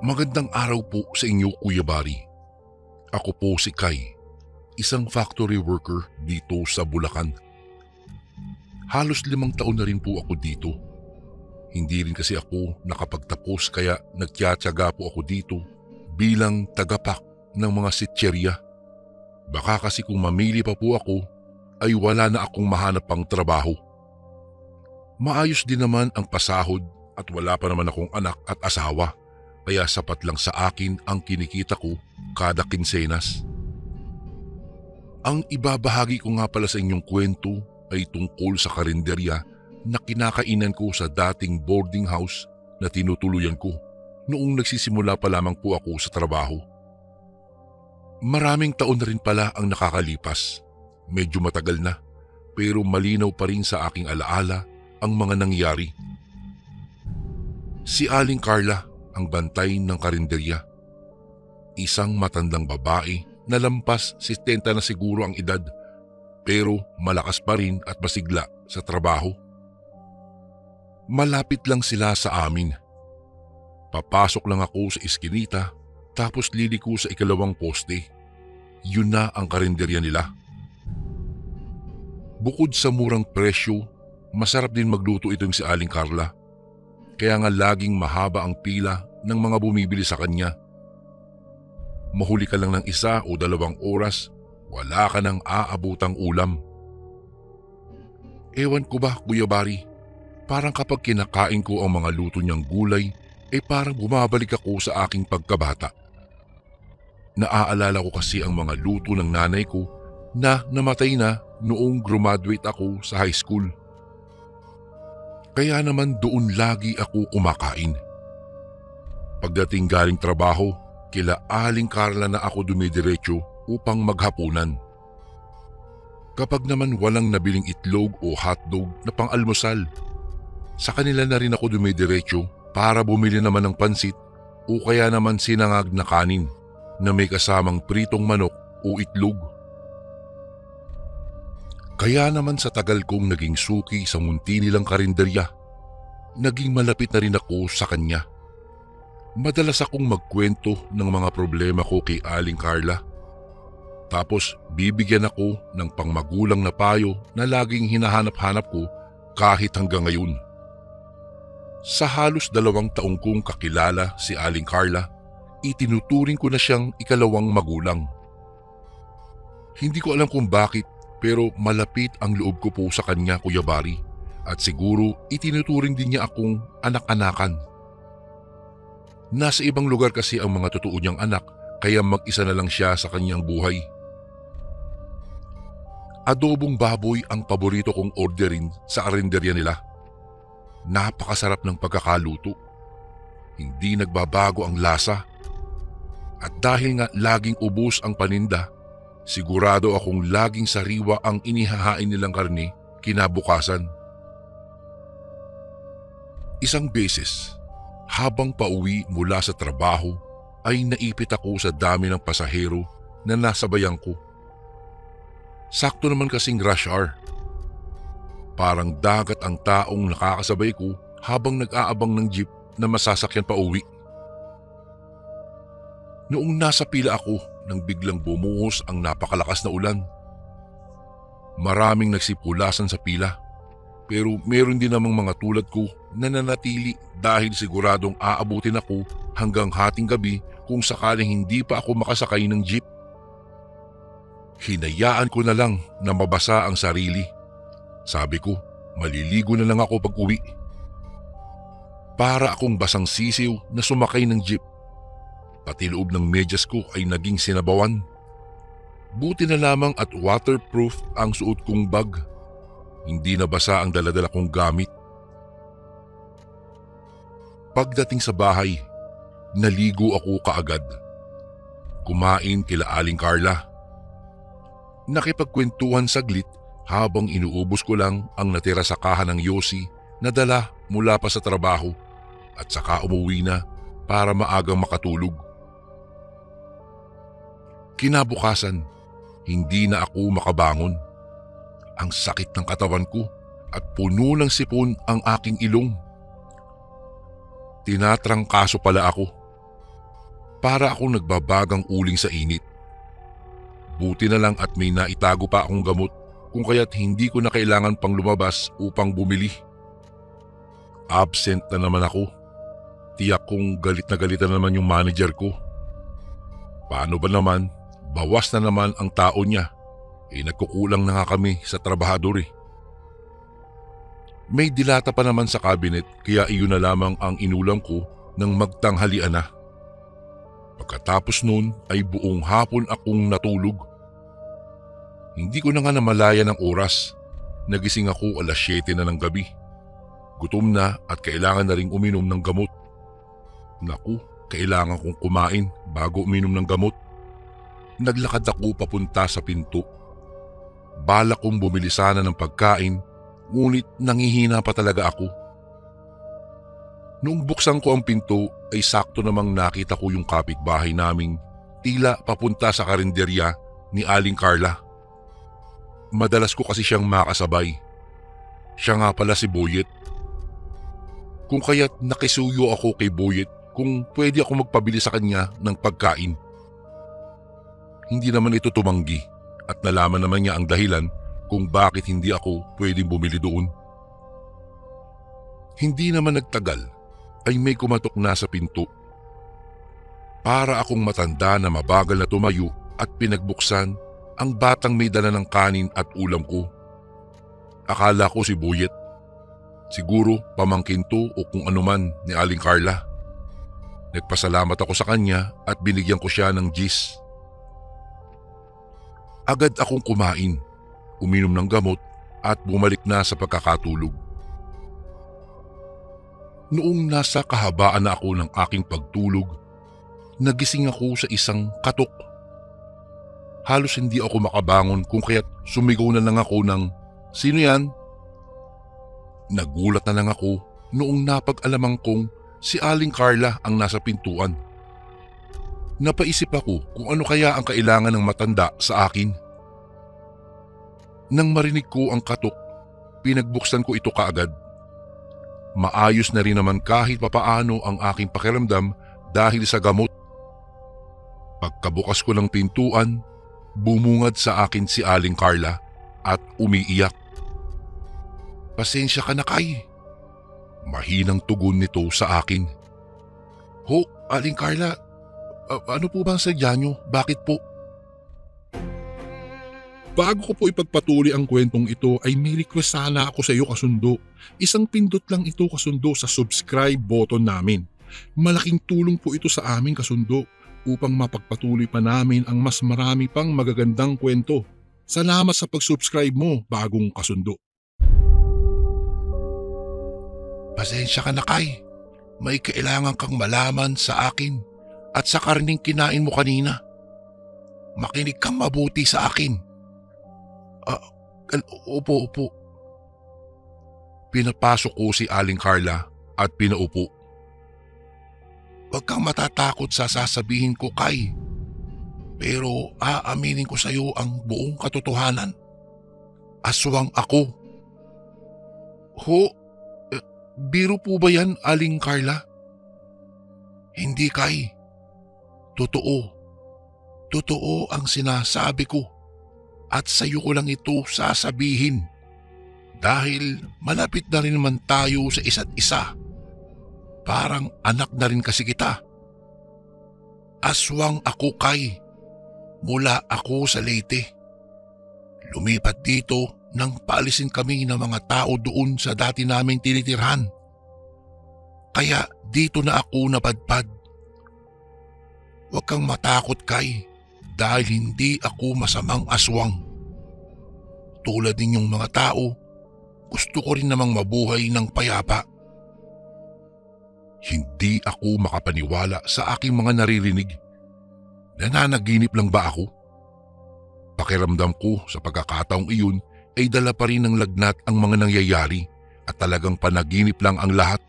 Magandang araw po sa inyo, Kuya Bari. Ako po si Kai, isang factory worker dito sa Bulacan. Halos 5 taon na rin po ako dito. Hindi rin kasi ako nakapagtapos kaya nagtiyatsaga po ako dito bilang tagapak ng mga sitserya. Baka kasi kung mamili pa po ako ay wala na akong mahanap pang trabaho. Maayos din naman ang pasahod at wala pa naman akong anak at asawa. Kaya sapat lang sa akin ang kinikita ko kada kinsenas. Ang ibabahagi ko nga pala sa inyong kwento ay tungkol sa karinderya na kinakainan ko sa dating boarding house na tinutuluyan ko noong nagsisimula pa lamang po ako sa trabaho. Maraming taon na rin pala ang nakakalipas. Medyo matagal na pero malinaw pa rin sa aking alaala ang mga nangyari. Si Aling Carla ang bantay ng karinderya. Isang matandang babae na lampas 60 na siguro ang edad pero malakas pa rin at masigla sa trabaho. Malapit lang sila sa amin. Papasok lang ako sa iskinita tapos liliko sa ikalawang poste. Yun na ang karinderya nila. Bukod sa murang presyo, masarap din magluto itong si Aling Carla. Kaya nga laging mahaba ang pila ng mga bumibili sa kanya. Mahuli ka lang ng 1 o 2 oras, wala ka nang aabutang ulam. Ewan ko ba, Kuya Bari, parang kapag kinakain ko ang mga luto niyang gulay, parang bumabalik ako sa aking pagkabata. Naaalala ko kasi ang mga luto ng nanay ko na namatay na noong graduate ako sa high school. Kaya naman doon lagi ako kumakain. Pagdating galing trabaho, kila Aling Carla na ako dumidiretso upang maghapunan. Kapag naman walang nabiling itlog o hotdog na pang-almusal, sa kanila na rin ako dumidiretso para bumili naman ng pansit o kaya naman sinangag na kanin na may kasamang pritong manok o itlog. Kaya naman sa tagal kong naging suki sa munti nilang karinderya, naging malapit na rin ako sa kanya. Madalas akong magkwento ng mga problema ko kay Aling Carla. Tapos bibigyan ako ng pangmagulang na payo na laging hinahanap-hanap ko kahit hanggang ngayon. Sa halos 2 taong kong kakilala si Aling Carla, itinuturing ko na siyang ikalawang magulang. Hindi ko alam kung bakit pero malapit ang loob ko po sa kanya, Kuya Bari, at siguro itinuturing din niya akong anak-anakan. Nasa ibang lugar kasi ang mga totoo niyang anak kaya mag-isa na lang siya sa kanyang buhay. Adobong baboy ang paborito kong orderin sa karinderya nila. Napakasarap ng pagkakaluto. Hindi nagbabago ang lasa. At dahil nga laging ubos ang paninda, sigurado akong laging sariwa ang inihahain nilang karne kinabukasan. Isang beses, habang pauwi mula sa trabaho, ay naipit ako sa dami ng pasahero na nasabayan ko. Sakto naman kasing rush hour. Parang dagat ang taong nakakasabay ko habang nag-aabang ng jeep na masasakyan pa uwi. Noong nasa pila ako nang biglang bumuhos ang napakalakas na ulan. Maraming nagsipulasan sa pila pero meron din namang mga tulad ko na nanatili dahil siguradong aabutin ako hanggang hating gabi kung sakaling hindi pa ako makasakay ng jeep. Hinayaan ko na lang na mabasa ang sarili. Sabi ko, maliligo na lang ako pag uwi. Para akong basang sisiw na sumakay ng jeep. Pati loob ng medyas ko ay naging sinabawan. Buti na lamang at waterproof ang suot kong bag. Hindi nabasa ang daladala kong gamit. Pagdating sa bahay, naligo ako kaagad. Kumain kila Aling Carla. Nakipagkwentuhan saglit habang inuubos ko lang ang natira sa kahan ng yosi na dala mula pa sa trabaho at saka umuwi na para maagang makatulog. Kinabukasan, hindi na ako makabangon. Ang sakit ng katawan ko at puno ng sipon ang aking ilong. Tinatrangkaso pala ako. Para akong nagbabagang uling sa init. Buti na lang at may naitago pa akong gamot kung kaya't hindi ko na kailangan pang lumabas upang bumili. Absent na naman ako. Tiyak kong galit na naman yung manager ko. Paano ba naman? Bawas na naman ang tao niya. Nagkukulang na nga kami sa trabahador eh. May dilata pa naman sa cabinet kaya iyon na lamang ang inulam ko nang magtanghalian na. Pagkatapos nun ay buong hapon akong natulog. Hindi ko na nga namalayan ng oras. Nagising ako 7:00 na ng gabi. Gutom na at kailangan na ring uminom ng gamot. Naku, kailangan kong kumain bago uminom ng gamot. Naglakad ako papunta sa pinto. Balak kong bumili sana ng pagkain, ngunit nangihina pa talaga ako. Noong buksan ko ang pinto ay sakto namang nakita ko yung kapitbahay naming tila papunta sa karinderya ni Aling Carla. Madalas ko kasi siyang makasabay. Siya nga pala si Boyet. Kung kaya't nakisuyo ako kay Boyet kung pwede ako magpabili sa kanya ng pagkain. Hindi naman ito tumanggi at nalaman naman niya ang dahilan kung bakit hindi ako pwedeng bumili doon. Hindi naman nagtagal ay may kumatok na sa pinto. Para akong matanda na mabagal na tumayo at pinagbuksan ang batang may dala ng kanin at ulam ko. Akala ko si Boyet. Siguro pamangkin to o kung anuman ni Aling Carla. Nagpasalamat ako sa kanya at binigyan ko siya ng gis. Agad akong kumain, uminom ng gamot at bumalik na sa pagkakatulog. Noong nasa kahabaan na ako ng aking pagtulog, nagising ako sa isang katok. Halos hindi ako makabangon kung kaya't sumigaw na lang ako ng, "Sino yan?" Nagulat na lang ako noong napag-alamang kong si Aling Carla ang nasa pintuan. Napaisip ako kung ano kaya ang kailangan ng matanda sa akin. Nang marinig ko ang katok, pinagbuksan ko ito kaagad. Maayos na rin naman kahit papaano ang aking pakiramdam dahil sa gamot. Pagkabukas ko ng pintuan, bumungad sa akin si Aling Carla at umiiyak. "Pasensya ka na, Kay." Mahinang tugon nito sa akin. "Ho, Aling Carla, ano po bang sadya niyo? Bakit po?" Bago ko po ipagpatuloy ang kwentong ito ay may request sana ako sa iyo, kasundo. Isang pindot lang ito, kasundo, sa subscribe button namin. Malaking tulong po ito sa amin, kasundo, upang mapagpatuloy pa namin ang mas marami pang magagandang kwento. Salamat sa pag-subscribe mo, bagong kasundo. "Pasensya ka na, Kay. May kailangan kang malaman sa akin at sa karning kinain mo kanina. Makinig kang mabuti sa akin." Opo. Pinapasok ko si Aling Carla at pinaupo. "Huwag kang matatakot sa sasabihin ko, Kay. Pero aaminin ko sa iyo ang buong katotohanan. Aswang ako." "Ho? Biro po ba yan, Aling Carla?" "Hindi, Kay. Totoo. Totoo ang sinasabi ko. At sa iyo ko lang ito sasabihin. Dahil malapit na rin naman tayo sa isa't isa. Parang anak na rin kasi kita. Aswang ako, Kay. Mula ako sa Leyte. Lumipat dito nang paalisin kami ng mga tao doon sa dati naming tinitirhan. Kaya dito na ako napadpad. Huwag kang matakot, Kay. Dahil hindi ako masamang aswang. Tulad ninyong mga tao, gusto ko rin namang mabuhay ng payapa." Hindi ako makapaniwala sa aking mga naririnig. Nananaginip lang ba ako? Pakiramdam ko sa pagkakataong iyon ay dala pa rin ng lagnat ang mga nangyayari at talagang panaginip lang ang lahat.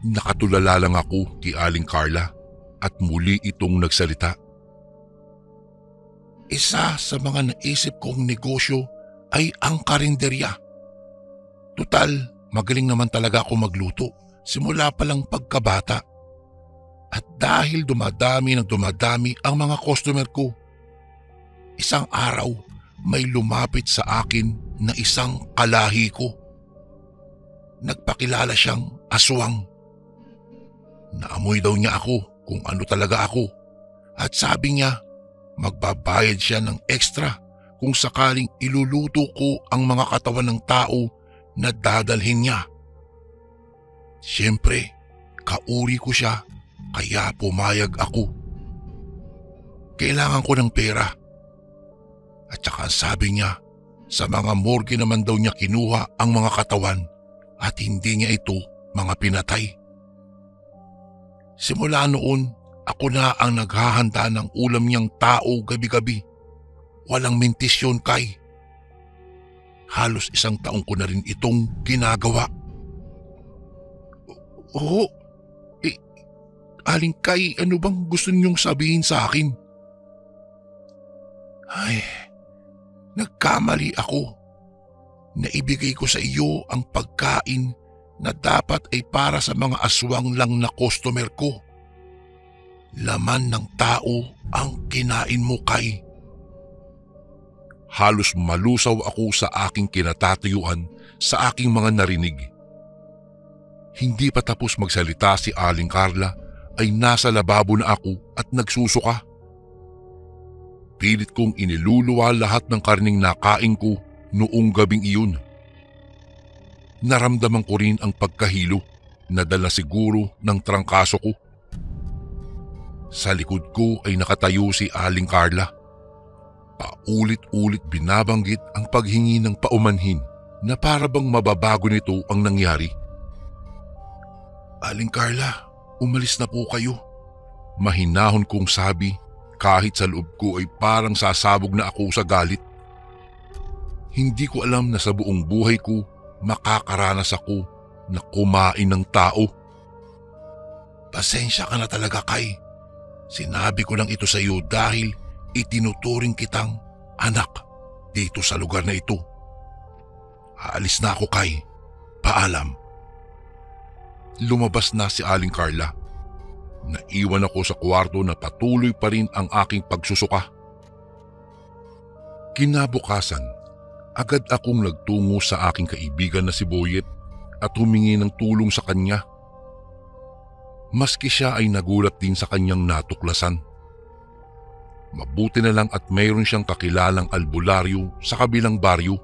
Nakatulala lang ako kay Aling Carla at muli itong nagsalita. "Isa sa mga naisip kong negosyo ay ang karinderya. Tutal, magaling naman talaga ako magluto simula pa lang pagkabata. At dahil dumadami ng dumadami ang mga customer ko, isang araw may lumapit sa akin na isang kalahi ko. Nagpakilala siyang aswang. Naamoy daw niya ako kung ano talaga ako at sabi niya magbabayad siya ng extra kung sakaling iluluto ko ang mga katawan ng tao na dadalhin niya. Siyempre, kauri ko siya kaya pumayag ako. Kailangan ko ng pera. At saka sabi niya, sa mga morgue naman daw niya kinuha ang mga katawan at hindi niya ito mga pinatay. Simula noon, ako na ang naghahanda ng ulam niyang tao gabi-gabi. Walang mintis yun, Kay. Halos 1 taon ko na rin itong ginagawa. Oo, Aling Kay, ano bang gusto niyong sabihin sa akin? Ay, nagkamali ako. Naibigay ko sa iyo ang pagkain na dapat ay para sa mga aswang lang na customer ko. Laman ng tao ang kinain mo, Kay. Halos malusaw ako sa aking kinatatayuan sa aking mga narinig. Hindi pa tapos magsalita si Aling Carla ay nasa lababo na ako at nagsusuka. Pilit kong iniluluwa lahat ng karning nakain ko noong gabing iyon. Naramdaman ko rin ang pagkahilo na dala siguro ng trangkaso ko. Sa likod ko ay nakatayo si Aling Carla. Paulit-ulit binabanggit ang paghingi ng paumanhin na para bang mababago nito ang nangyari. Aling Carla, umalis na po kayo. Mahinahon kong sabi kahit sa loob ko ay parang sasabog na ako sa galit. Hindi ko alam na sa buong buhay ko makakaranas ako na kumain ng tao. Pasensya ka na talaga, Kay. Sinabi ko lang ito sa iyo dahil itinuturing kitang anak dito sa lugar na ito. Aalis na ako, Kay. Paalam. Lumabas na si Aling Carla. Naiwan ako sa kwarto na patuloy pa rin ang aking pagsusuka. Kinabukasan, agad akong nagtungo sa aking kaibigan na si Boyet at humingi ng tulong sa kanya. Maski siya ay nagulat din sa kanyang natuklasan. Mabuti na lang at mayroon siyang kakilalang albularyo sa kabilang baryo.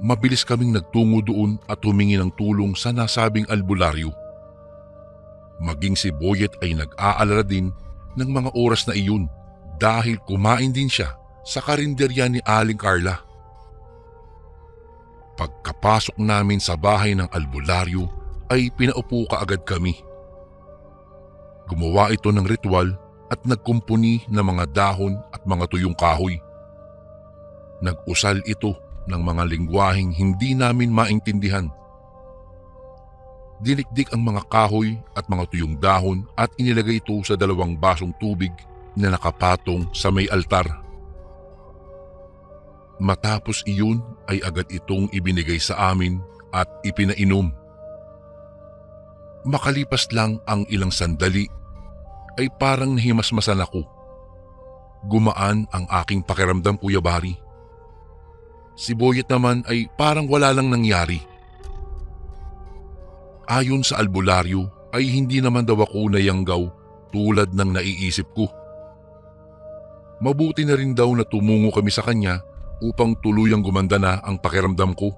Mabilis kaming nagtungo doon at humingi ng tulong sa nasabing albularyo. Maging si Boyet ay nag-aalala din ng mga oras na iyon dahil kumain din siya sa karinderya ni Aling Carla. Pagkapasok namin sa bahay ng albularyo ay pinaupo kaagad kami. Gumawa ito ng ritual at nagkumpuni ng mga dahon at mga tuyong kahoy. Nag-usal ito ng mga lingwaheng hindi namin maintindihan. Dinikdik ang mga kahoy at mga tuyong dahon at inilagay ito sa 2 basong tubig na nakapatong sa may altar. Matapos iyon ay agad itong ibinigay sa amin at ipinainom. Makalipas lang ang ilang sandali ay parang nahimasmasan ako. Gumaan ang aking pakiramdam, Kuya Bari. Si Boyet naman ay parang wala lang nangyari. Ayon sa albularyo ay hindi naman daw ako nayanggaw tulad ng naiisip ko. Mabuti na rin daw na tumungo kami sa kanya upang tuluyang gumanda na ang pakiramdam ko.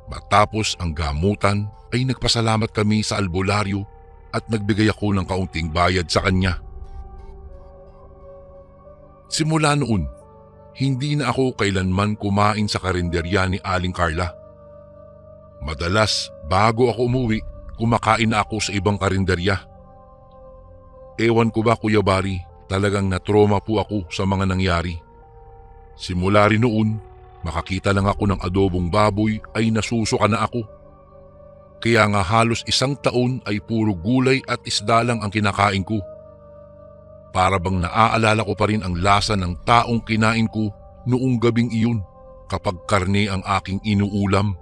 Matapos ang gamutan ay nagpasalamat kami sa albularyo at nagbigay ako ng kaunting bayad sa kanya. Simula noon, hindi na ako kailanman kumain sa karinderya ni Aling Carla. Madalas, bago ako umuwi, kumakain na ako sa ibang karinderya. Ewan ko ba, Kuya Bari, talagang natroma po ako sa mga nangyari. Simula rin noon, makakita lang ako ng adobong baboy ay nasusuka na ako. Kaya nga halos 1 taon ay puro gulay at isda lang ang kinakain ko. Para bang naaalala ko pa rin ang lasa ng taong kinain ko noong gabing iyon kapag karne ang aking inuulam.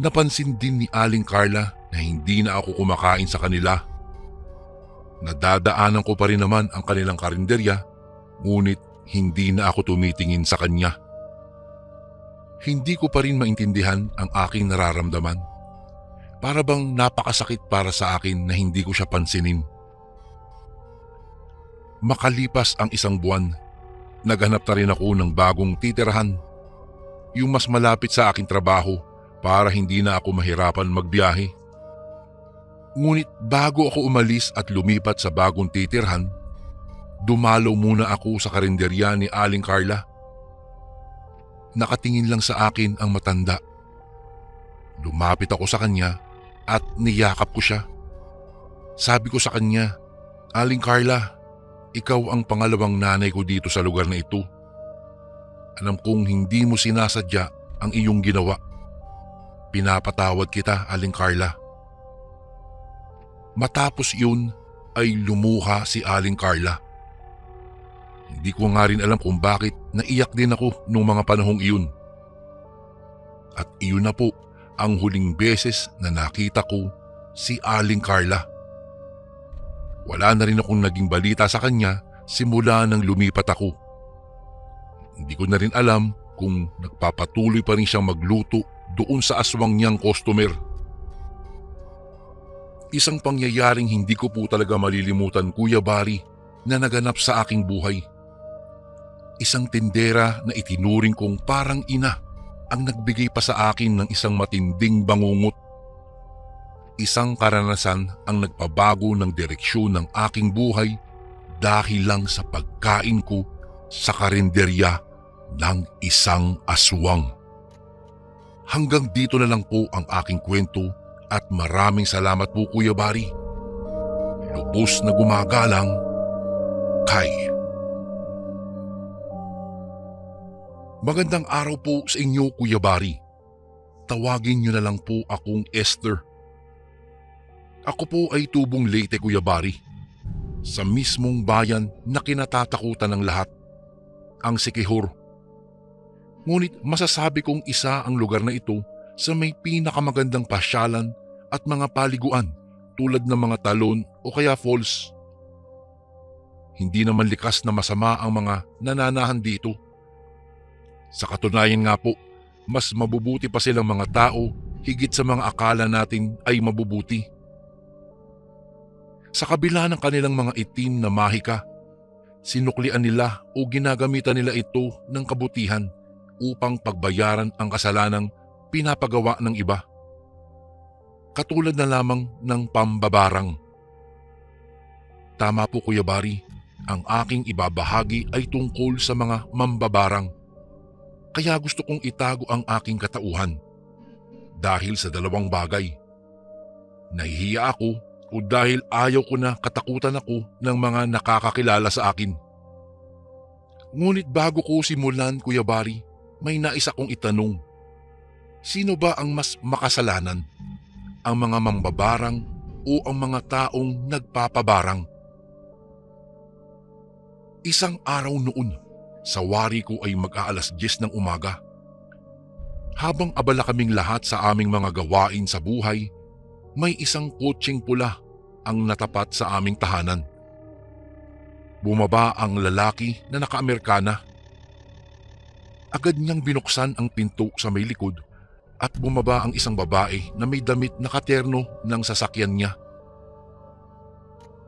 Napansin din ni Aling Carla na hindi na ako kumakain sa kanila. Nadadaanan ko pa rin naman ang kanilang karinderya, ngunit hindi na ako tumitingin sa kanya. Hindi ko pa rin maintindihan ang aking nararamdaman. Para bang napakasakit para sa akin na hindi ko siya pansinin. Makalipas ang isang buwan, naghanap na rin ako ng bagong titirahan. Yung mas malapit sa aking trabaho para hindi na ako mahirapan magbiyahe. Ngunit bago ako umalis at lumipat sa bagong titirhan, dumalaw muna ako sa karinderya ni Aling Carla. Nakatingin lang sa akin ang matanda. Lumapit ako sa kanya at niyakap ko siya. Sabi ko sa kanya, "Aling Carla, ikaw ang pangalawang nanay ko dito sa lugar na ito. Alam kong hindi mo sinasadya ang iyong ginawa. Pinapatawad kita, Aling Carla." Matapos yun ay lumuha si Aling Carla. Hindi ko nga rin alam kung bakit naiyak din ako nung mga panahong iyon. At iyon na po ang huling beses na nakita ko si Aling Carla. Wala na rin akong naging balita sa kanya simula nang lumipat ako. Hindi ko na rin alam kung nagpapatuloy pa rin siyang magluto doon sa aswang niyang customer. Isang pangyayaring hindi ko po talaga malilimutan, Kuya Barry, na naganap sa aking buhay. Isang tindera na itinuring kong parang ina ang nagbigay pa sa akin ng isang matinding bangungot. Isang karanasan ang nagpabago ng direksyon ng aking buhay dahil lang sa pagkain ko sa karinderya ng isang aswang. Hanggang dito na lang po ang aking kwento at maraming salamat po, Kuya Barry. Lubos na gumagalang, Kai. Magandang araw po sa inyo, Kuya Barry. Tawagin niyo na lang po akong Esther. Ako po ay tubong Leyte, Kuya Barry. Sa mismong bayan na kinatatakutan ng lahat, ang Siquijor. Ngunit masasabi kong isa ang lugar na ito sa may pinakamagandang pasyalan at mga paliguan tulad ng mga talon o kaya falls. Hindi naman likas na masama ang mga nananahan dito. Sa katunayan nga po, mas mabubuti pa silang mga tao higit sa mga akala natin ay mabubuti. Sa kabila ng kanilang mga itim na mahika, sinuklian nila o ginagamitan nila ito ng kabutihan upang pagbayaran ang kasalanang pinapagawa ng iba. Katulad na lamang ng pambabarang. Tama po, Kuya Barry, ang aking ibabahagi ay tungkol sa mga mambabarang. Kaya gusto kong itago ang aking katauhan dahil sa dalawang bagay. Nahihiya ako o dahil ayaw ko na katakutan ako ng mga nakakakilala sa akin. Ngunit bago ko simulan, Kuya Barry, may nais akong itanong. Sino ba ang mas makasalanan? Ang mga mambabarang o ang mga taong nagpapabarang? Isang araw noon, sa wari ko ay mag-aalas 10 ng umaga. Habang abala kaming lahat sa aming mga gawain sa buhay, may isang kotseng pula ang natapat sa aming tahanan. Bumaba ang lalaki na naka-Amerikana. Agad niyang binuksan ang pinto sa may likod at bumaba ang isang babae na may damit na katerno ng sasakyan niya.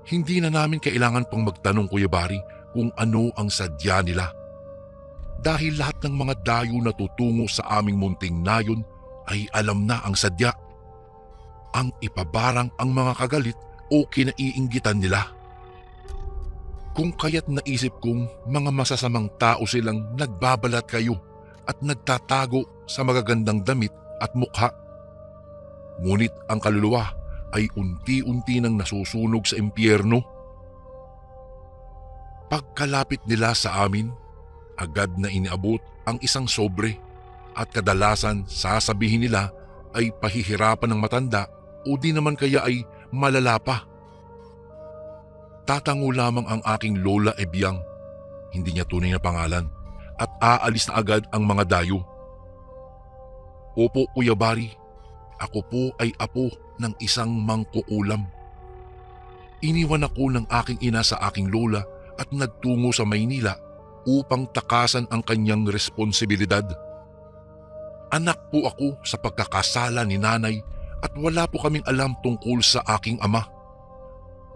Hindi na namin kailangan pang magtanong, Kuya Barry, kung ano ang sadya nila. Dahil lahat ng mga dayo na tutungo sa aming munting nayon ay alam na ang sadya. Ang ipabarang ang mga kagalit o kinaiinggitan nila. Kung kaya't naisip kong mga masasamang tao silang nagbabalat kayo at nagtatago sa magagandang damit at mukha. Ngunit ang kaluluwa ay unti-unti nang nasusunog sa impyerno. Pagkalapit nila sa amin, agad na iniabot ang isang sobre at kadalasan sasabihin nila ay pahihirapan ng matanda o di naman kaya ay malala pa. Tatango lamang ang aking Lola Ebyang, hindi niya tunay na pangalan, at aalis na agad ang mga dayo. Opo, Kuya Barry, Ako po ay apo ng isang mangkukulam. Iniwan ako ng aking ina sa aking lola at nagtungo sa Maynila upang takasan ang kanyang responsibilidad. Anak po ako sa pagkakasala ni nanay at wala po kaming alam tungkol sa aking ama.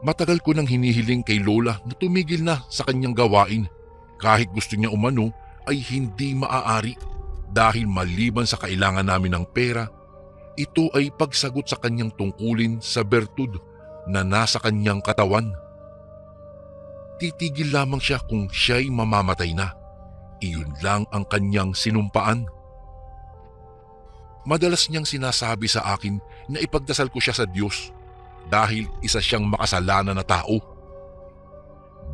Matagal ko nang hinihiling kay lola na tumigil na sa kanyang gawain. Kahit gusto niya umano ay hindi maaari dahil maliban sa kailangan namin ng pera, ito ay pagsagot sa kanyang tungkulin sa bertud na nasa kanyang katawan. Titigil lamang siya kung siya'y mamamatay na. Iyon lang ang kanyang sinumpaan. Madalas niyang sinasabi sa akin na ipagdasal ko siya sa Diyos dahil isa siyang makasalanan na tao.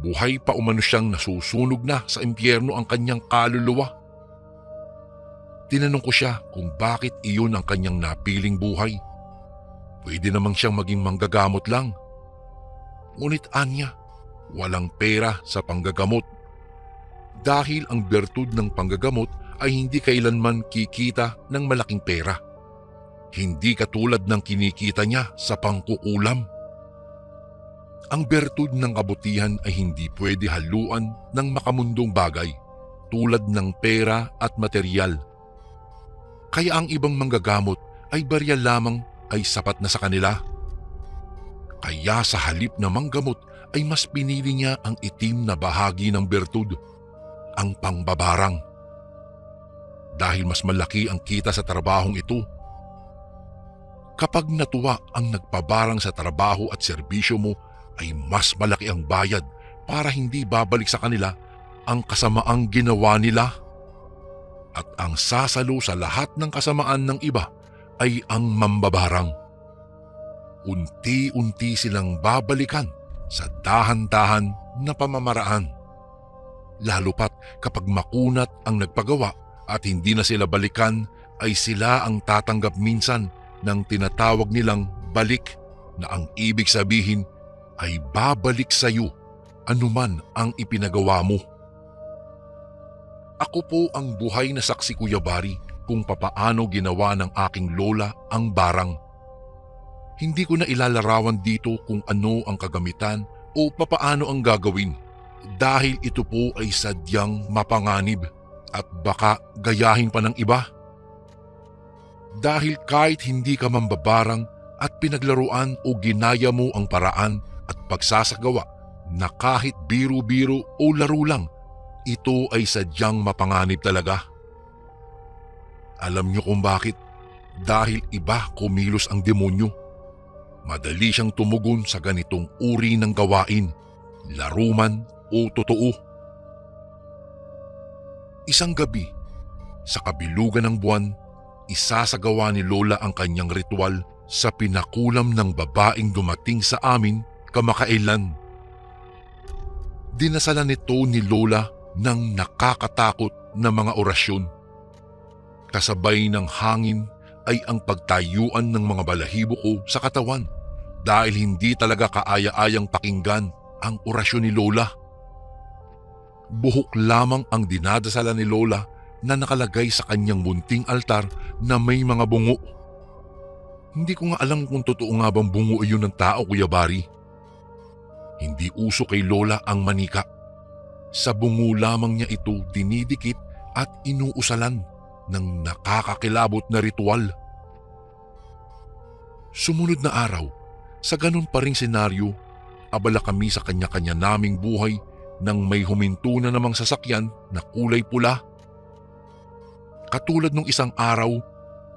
Buhay pa umano siyang nasusunog na sa impyerno ang kanyang kaluluwa. Tinanong ko siya kung bakit iyon ang kanyang napiling buhay. Pwede namang siyang maging manggagamot lang. Ngunit anya, walang pera sa panggagamot. Dahil ang bertud ng panggagamot ay hindi kailanman kikita ng malaking pera. Hindi katulad ng kinikita niya sa pangkukulam. Ang bertud ng kabutihan ay hindi pwede haluan ng makamundong bagay tulad ng pera at materyal. Kaya ang ibang manggagamot ay barya lamang ay sapat na sa kanila. Kaya sa halip na manggamot ay mas pinili niya ang itim na bahagi ng bertud, ang pangbabarang. Dahil mas malaki ang kita sa trabahong ito. Kapag natuwa ang nagpabarang sa trabaho at serbisyo mo, ay mas malaki ang bayad para hindi babalik sa kanila ang kasamaang ginawa nila. At ang sasalo sa lahat ng kasamaan ng iba ay ang mambabarang. Unti-unti silang babalikan sa dahan-dahan na pamamaraan. Lalo pat kapag makunat ang nagpagawa at hindi na sila balikan, ay sila ang tatanggap minsan ng tinatawag nilang balik, na ang ibig sabihin ay babalik sa iyo anuman ang ipinagawa mo. Ako po ang buhay na saksi, Kuya Bari, kung papaano ginawa ng aking lola ang barang. Hindi ko na ilalarawan dito kung ano ang kagamitan o papaano ang gagawin dahil ito po ay sadyang mapanganib at baka gayahin pa ng iba. Dahil kahit hindi ka mambabarang at pinaglaruan o ginaya mo ang paraan at pagsasagawa na kahit biro-biro o laro lang, ito ay sadyang mapanganib talaga. Alam niyo kung bakit? Dahil iba kumilos ang demonyo. Madali siyang tumugon sa ganitong uri ng gawain, laro man o totoo. Isang gabi, sa kabilugan ng buwan, isasagawa ni Lola ang kanyang ritual sa pinakulam ng babaeng dumating sa amin kamakailan. Dinasalan nito ni Lola ng nakakatakot na mga orasyon. Kasabay ng hangin ay ang pagtayuan ng mga balahibo ko sa katawan dahil hindi talaga kaaya-ayang pakinggan ang orasyon ni Lola. Buhok lamang ang dinadasalan ni Lola na nakalagay sa kanyang munting altar na may mga bungo. Hindi ko nga alam kung totoo nga bang bungo iyon ng tao, Kuya Bari. Hindi uso kay Lola ang manika. Sa bungo lamang niya ito dinidikit at inuusalan ng nakakakilabot na ritual. Sumunod na araw, sa ganun pa ring senaryo, abala kami sa kanya-kanya naming buhay nang may huminto na namang sasakyan na kulay pula. Katulad nung isang araw,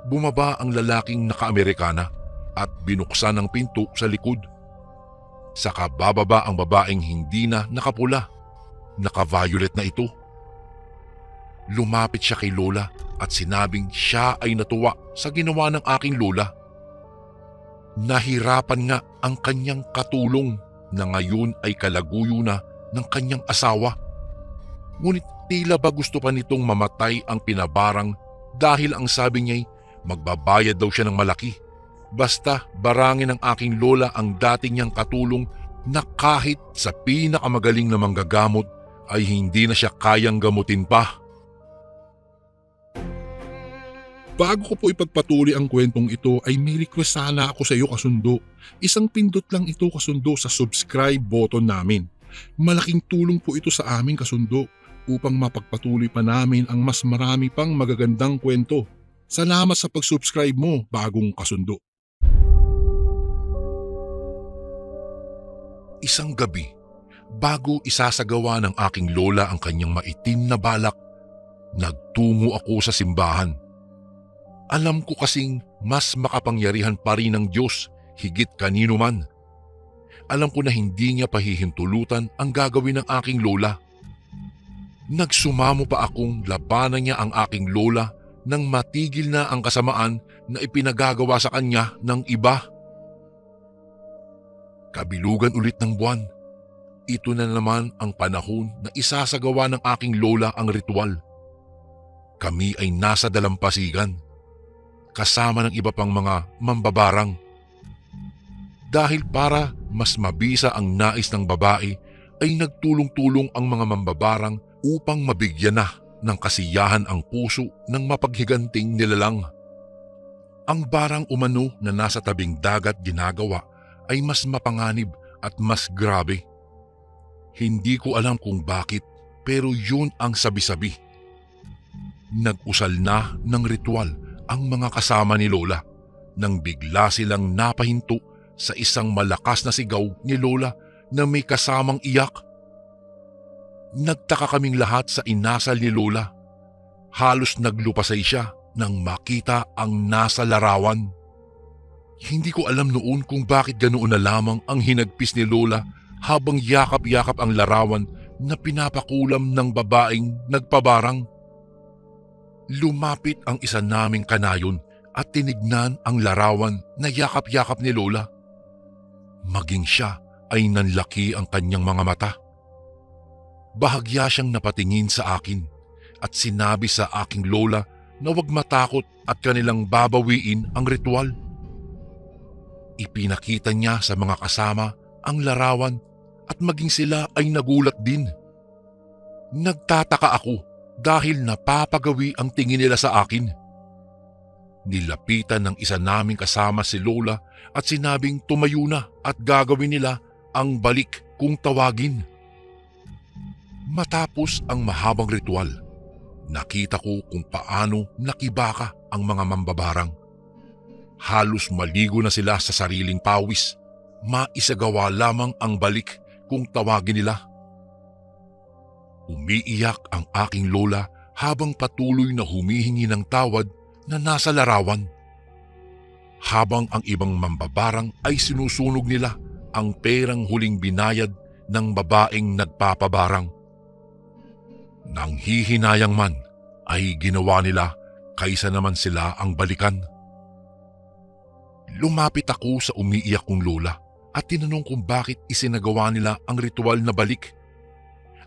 bumaba ang lalaking naka-Amerikana at binuksan ang pinto sa likod. Saka bababa ang babaeng hindi na nakapula, naka-violet na ito. Lumapit siya kay Lola at sinabing siya ay natuwa sa ginawa ng aking lola. Nahirapan nga ang kanyang katulong na ngayon ay kalaguyo na ng kanyang asawa. Ngunit tila ba gusto pa nitong mamatay ang pinabarang dahil ang sabi niya'y magbabayad daw siya ng malaki. Basta barangin ng aking lola ang dating niyang katulong na kahit sa pinakamagaling na manggagamot ay hindi na siya kayang gamutin pa. Bago ko po ipagpatuloy ang kwentong ito ay may request sana ako sa iyo kasundo. Isang pindot lang ito kasundo sa subscribe button namin. Malaking tulong po ito sa amin kasundo upang mapagpatuloy pa namin ang mas marami pang magagandang kwento. Salamat sa pag-subscribe mo, bagong kasundo. Isang gabi, bago isasagawa ng aking lola ang kanyang maitim na balak, nagtungo ako sa simbahan. Alam ko kasing mas makapangyarihan pa rin ng Diyos higit kanino man. Alam ko na hindi niya pahihintulutan ang gagawin ng aking lola. Nagsumamo pa akong labanan niya ang aking lola nang matigil na ang kasamaan na ipinagagawa sa kanya ng iba. Kabilugan ulit ng buwan. Ito na naman ang panahon na isasagawa ng aking lola ang ritual. Kami ay nasa dalampasigan, kasama ng iba pang mga mambabarang. Dahil para mas mabisa ang nais ng babae, ay nagtulong-tulong ang mga mambabarang upang mabigyan na ng kasiyahan ang puso ng mapaghiganting nilalang. Ang barang umano na nasa tabing dagat ginagawa ay mas mapanganib at mas grabe. Hindi ko alam kung bakit, pero yun ang sabi-sabi. Nag-usal na ng ritual ang mga kasama ni Lola nang bigla silang napahinto sa isang malakas na sigaw ni Lola na may kasamang iyak. Nagtaka kaming lahat sa inasal ni Lola. Halos naglupasay siya nang makita ang nasa larawan. Hindi ko alam noon kung bakit ganoon na lamang ang hinagpis ni Lola habang yakap-yakap ang larawan na pinapakulam ng babaeng nagpabarang. Lumapit ang isa naming kanayon at tinignan ang larawan na yakap-yakap ni Lola. Maging siya ay nanlaki ang kanyang mga mata. Bahagya siyang napatingin sa akin at sinabi sa aking lola na huwag matakot at kanilang babawiin ang ritual. Ipinakita niya sa mga kasama ang larawan at maging sila ay nagulat din. Nagtataka ako dahil napapagawi ang tingin nila sa akin. Nilapitan ng isa naming kasama si Lola at sinabing tumayo na at gagawin nila ang balik kung tawagin. Matapos ang mahabang ritual, nakita ko kung paano nakibaka ang mga mambabarang. Halos maligo na sila sa sariling pawis. Maisagawa lamang ang balik kung tawagin nila. Umiiyak ang aking lola habang patuloy na humihingi ng tawad na nasa larawan. Habang ang ibang mambabarang ay sinusunog nila ang perang huling binayad ng babaeng nagpapabarang. Nang hihinayang man ay ginawa nila kaysa naman sila ang balikan. Lumapit ako sa umiiyak kong lola at tinanong kung bakit isinagawa nila ang ritual na balik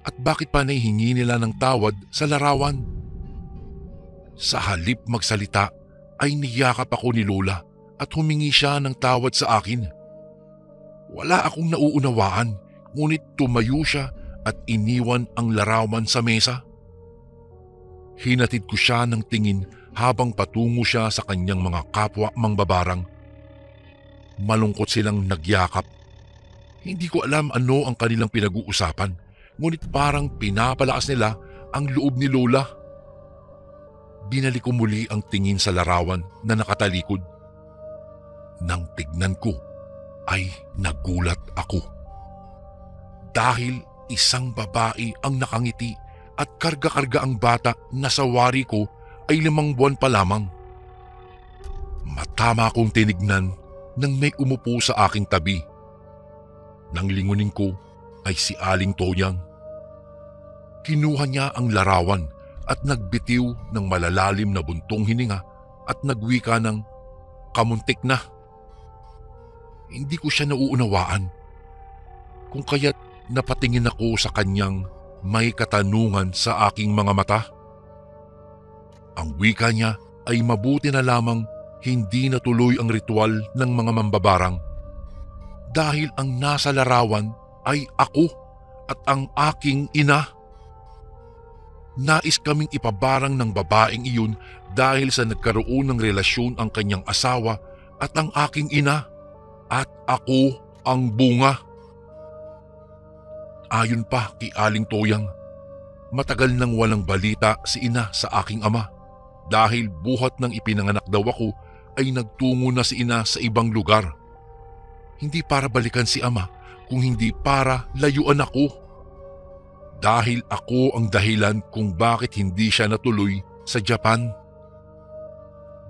at bakit pa nahihingi nila ng tawad sa larawan. Sa halip magsalita ay niyakap ako ni Lola at humingi siya ng tawad sa akin. Wala akong nauunawaan, ngunit tumayo siya at iniwan ang larawan sa mesa. Hinatid ko siya ng tingin habang patungo siya sa kanyang mga kapwa mangbabarang. Malungkot silang nagyakap. Hindi ko alam ano ang kanilang pinag-uusapan, ngunit parang pinapalakas nila ang loob ni Lola. Binalik ko muli ang tingin sa larawan na nakatalikod. Nang tignan ko ay nagulat ako. Dahil isang babae ang nakangiti at karga-karga ang bata na sa wari ko ay 5 buwan pa lamang. Matama akong tinignan nang may umupo sa aking tabi. Nang lingunin ko ay si Aling Toyang. Kinuha niya ang larawan at nagbitiw ng malalalim na buntong hininga at nagwika ng kamuntik na. Hindi ko siya nauunawaan, kung kaya't napatingin ako sa kanyang may katanungan sa aking mga mata. Ang wika niya ay mabuti na lamang hindi natuloy ang ritual ng mga mambabarang dahil ang nasa larawan ay ako at ang aking ina. Nais kaming ipabarang ng babaeng iyon dahil sa nagkaroon ng relasyon ang kanyang asawa at ang aking ina, at ako ang bunga. Ayon pa kay Aling Toyang, matagal nang walang balita si ina sa aking ama dahil buhat ng ipinanganak daw ako ay nagtungo na si ina sa ibang lugar. Hindi para balikan si ama, kung hindi para layuan ako. Dahil ako ang dahilan kung bakit hindi siya natuloy sa Japan.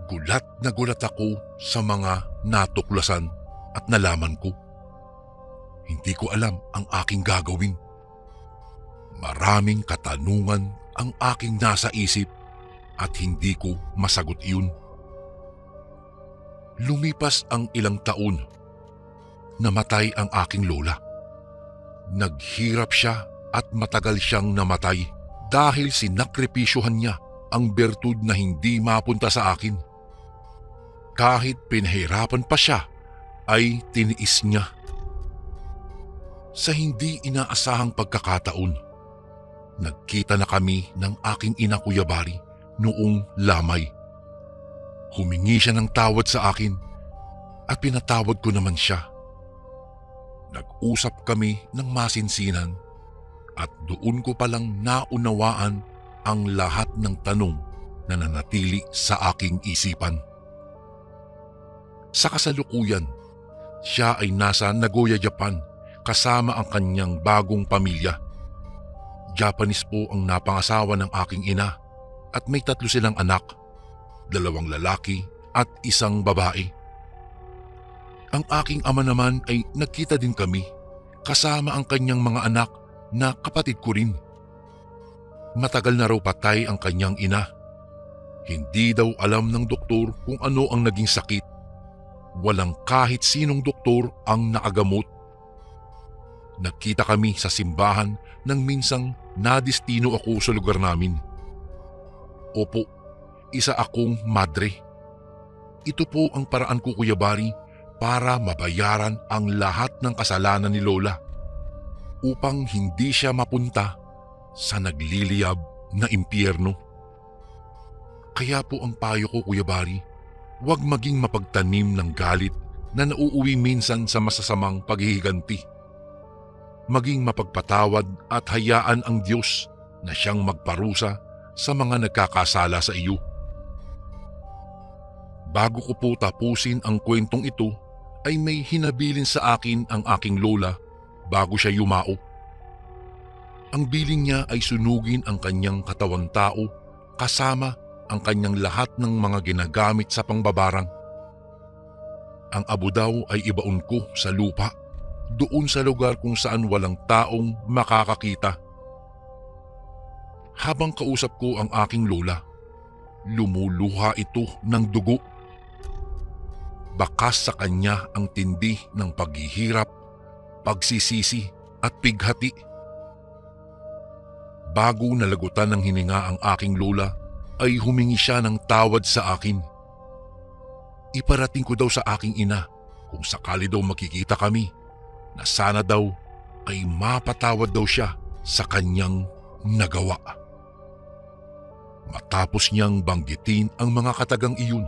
Gulat na gulat ako sa mga natuklasan at nalaman ko. Hindi ko alam ang aking gagawin. Maraming katanungan ang aking nasa isip at hindi ko masagot iyon. Lumipas ang ilang taon. Namatay ang aking lola. Naghirap siya at matagal siyang namatay dahil sinakripisyohan niya ang bertud na hindi mapunta sa akin. Kahit pinahirapan pa siya, ay tiniis niya. Sa hindi inaasahang pagkakataon, nagkita na kami ng aking ina, Kuya Bari, noong lamay. Humingi siya ng tawad sa akin at pinatawad ko naman siya. Nag-usap kami ng masinsinan at doon ko palang naunawaan ang lahat ng tanong na nanatili sa aking isipan. Sa kasalukuyan, siya ay nasa Nagoya, Japan kasama ang kanyang bagong pamilya. Japanese po ang napangasawa ng aking ina at may 3 silang anak, 2 lalaki at 1 babae. Ang aking ama naman ay nagkita din kami kasama ang kanyang mga anak na kapatid ko rin. Matagal na raw patay ang kanyang ina. Hindi daw alam ng doktor kung ano ang naging sakit. Walang kahit sinong doktor ang nakagamot. Nagkita kami sa simbahan nang minsang nadistino ako sa lugar namin. Opo, isa akong madre. Ito po ang paraan ko, Kuya Bari, para mabayaran ang lahat ng kasalanan ni Lola upang hindi siya mapunta sa nagliliyab na impyerno. Kaya po ang payo ko, Kuya Bari, huwag maging mapagtanim ng galit na nauuwi minsan sa masasamang paghihiganti. Maging mapagpatawad at hayaan ang Diyos na siyang magparusa sa mga nagkakasala sa iyo. Bago ko po tapusin ang kwentong ito, ay may hinabilin sa akin ang aking lola bago siya yumao. Ang biling niya ay sunugin ang kanyang katawang tao kasama ang kanyang lahat ng mga ginagamit sa pangbabarang. Ang abo daw ay ibaon ko sa lupa, doon sa lugar kung saan walang taong makakakita. Habang kausap ko ang aking lola, lumuluha ito ng dugo. Bakas sa kanya ang tindi ng paghihirap, pagsisisi at pighati. Bago nalagutan ng hininga ang aking lola, ay humingi siya ng tawad sa akin. Iparating ko daw sa aking ina kung sakali daw makikita kami na sana daw ay mapatawad daw siya sa kanyang nagawa. Matapos niyang banggitin ang mga katagang iyon,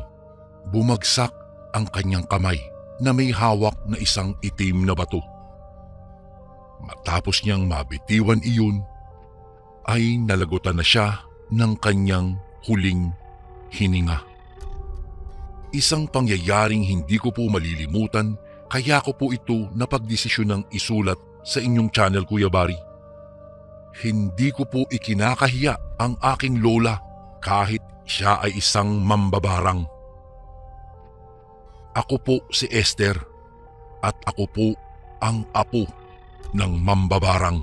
bumagsak ang kanyang kamay na may hawak na isang itim na bato. Matapos niyang mabitiwan iyon, ay nalagutan na siya ng kanyang huling hininga. Isang pangyayaring hindi ko po malilimutan, kaya ko po ito napagdesisyonang isulat sa inyong channel, Kuya Bari. Hindi ko po ikinakahiya ang aking lola kahit siya ay isang mambabarang. Ako po si Esther at ako po ang apo ng mambabarang.